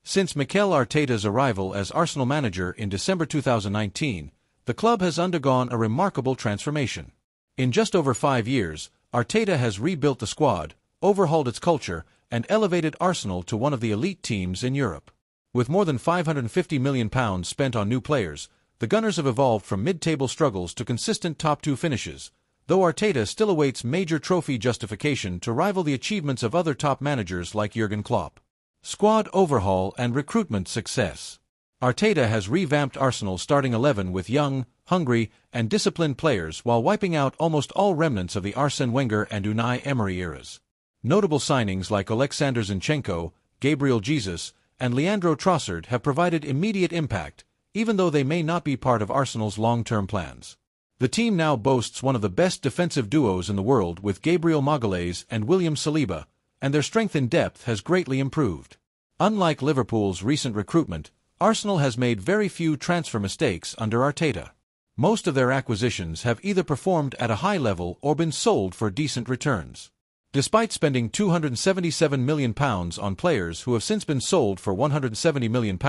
Since Mikel Arteta's arrival as Arsenal manager in December 2019, the club has undergone a remarkable transformation. In just over 5 years, Arteta has rebuilt the squad, overhauled its culture, and elevated Arsenal to one of the elite teams in Europe. With more than £550 million spent on new players, the Gunners have evolved from mid-table struggles to consistent top-2 finishes, though Arteta still awaits major trophy justification to rival the achievements of other top managers like Jurgen Klopp. Squad overhaul and recruitment success. Arteta has revamped Arsenal's starting 11 with young, hungry, and disciplined players while wiping out almost all remnants of the Arsene Wenger and Unai Emery eras. Notable signings like Alexander Zinchenko, Gabriel Jesus, and Leandro Trossard have provided immediate impact, even though they may not be part of Arsenal's long-term plans. The team now boasts one of the best defensive duos in the world with Gabriel Magalhaes and William Saliba, and their strength in depth has greatly improved. Unlike Liverpool's recent recruitment, Arsenal has made very few transfer mistakes under Arteta. Most of their acquisitions have either performed at a high level or been sold for decent returns. Despite spending £277 million on players who have since been sold for £170 million,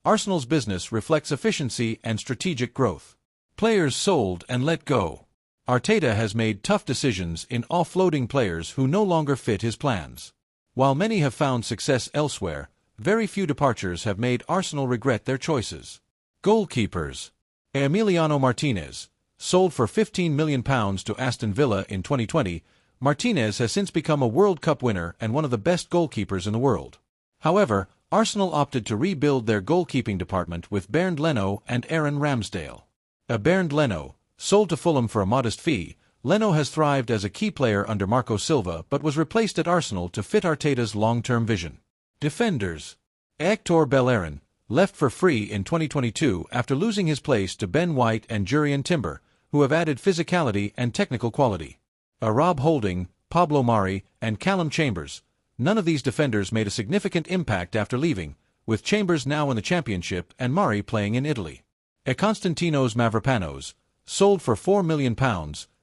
Arsenal's business reflects efficiency and strategic growth. Players sold and let go. Arteta has made tough decisions in offloading players who no longer fit his plans. While many have found success elsewhere, very few departures have made Arsenal regret their choices. Goalkeepers. Emiliano Martinez, sold for £15 million to Aston Villa in 2020, Martinez has since become a World Cup winner and one of the best goalkeepers in the world. However, Arsenal opted to rebuild their goalkeeping department with Bernd Leno and Aaron Ramsdale. Bernd Leno, sold to Fulham for a modest fee, Leno has thrived as a key player under Marco Silva but was replaced at Arsenal to fit Arteta's long-term vision. Defenders. Hector Bellerin, left for free in 2022 after losing his place to Ben White and Jurrien Timber, who have added physicality and technical quality. Rob Holding, Pablo Mari, and Callum Chambers. None of these defenders made a significant impact after leaving, with Chambers now in the Championship and Mari playing in Italy. Konstantinos Mavropanos, sold for £4 million,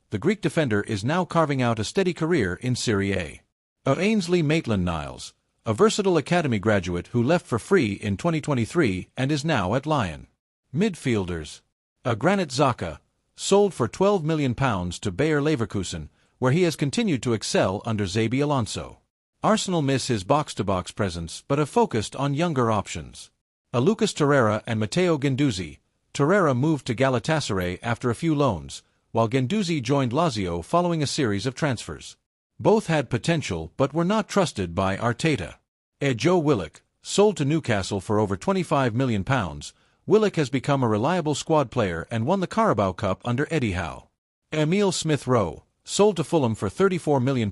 the Greek defender is now carving out a steady career in Serie A. Ainsley Maitland-Niles, a versatile academy graduate who left for free in 2023 and is now at Lyon. Midfielders. Granit Xhaka, sold for £12 million to Bayer Leverkusen, where he has continued to excel under Xabi Alonso. Arsenal miss his box-to-box presence but have focused on younger options. Lucas Torreira and Matteo Guendouzi. Torreira moved to Galatasaray after a few loans, while Guendouzi joined Lazio following a series of transfers. Both had potential but were not trusted by Arteta. Joe Willock, sold to Newcastle for over £25 million, Willock has become a reliable squad player and won the Carabao Cup under Eddie Howe. Emile Smith-Rowe, sold to Fulham for £34 million,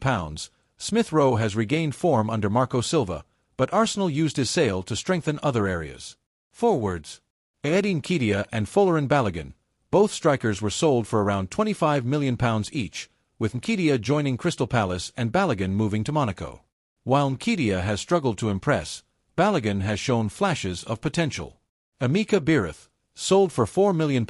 Smith-Rowe has regained form under Marco Silva, but Arsenal used his sale to strengthen other areas. Forwards. Edin Nketiah and Folarin Balogun, both strikers were sold for around £25 million each, with Nketiah joining Crystal Palace and Balogun moving to Monaco. While Nketiah has struggled to impress, Balogun has shown flashes of potential. Mika Biereth, sold for £4 million,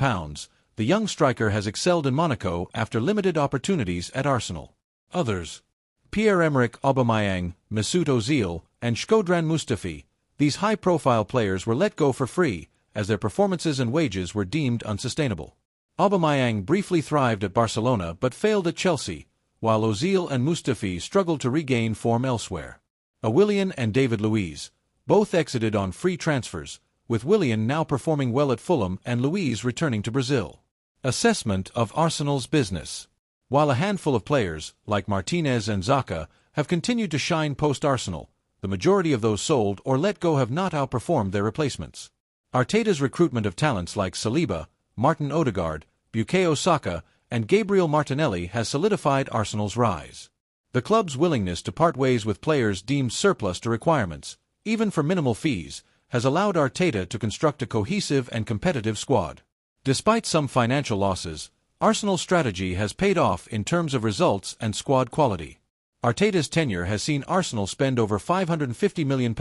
the young striker has excelled in Monaco after limited opportunities at Arsenal. Others. Pierre-Emerick Aubameyang, Mesut Ozil, and Shkodran Mustafi, these high-profile players were let go for free, as their performances and wages were deemed unsustainable. Aubameyang briefly thrived at Barcelona but failed at Chelsea, while Ozil and Mustafi struggled to regain form elsewhere. Willian and David Luiz, both exited on free transfers, with Willian now performing well at Fulham and Luiz returning to Brazil. Assessment of Arsenal's business. While a handful of players, like Martinez and Xhaka, have continued to shine post-Arsenal, the majority of those sold or let go have not outperformed their replacements. Arteta's recruitment of talents like Saliba, Martin Odegaard, Bukayo Saka, and Gabriel Martinelli has solidified Arsenal's rise. The club's willingness to part ways with players deemed surplus to requirements, even for minimal fees, has allowed Arteta to construct a cohesive and competitive squad. Despite some financial losses, Arsenal's strategy has paid off in terms of results and squad quality. Arteta's tenure has seen Arsenal spend over £550 million,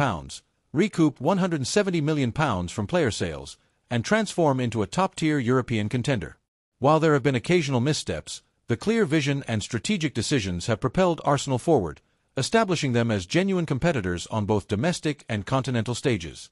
recoup £170 million from player sales, and transform into a top-tier European contender. While there have been occasional missteps, the clear vision and strategic decisions have propelled Arsenal forward, establishing them as genuine competitors on both domestic and continental stages.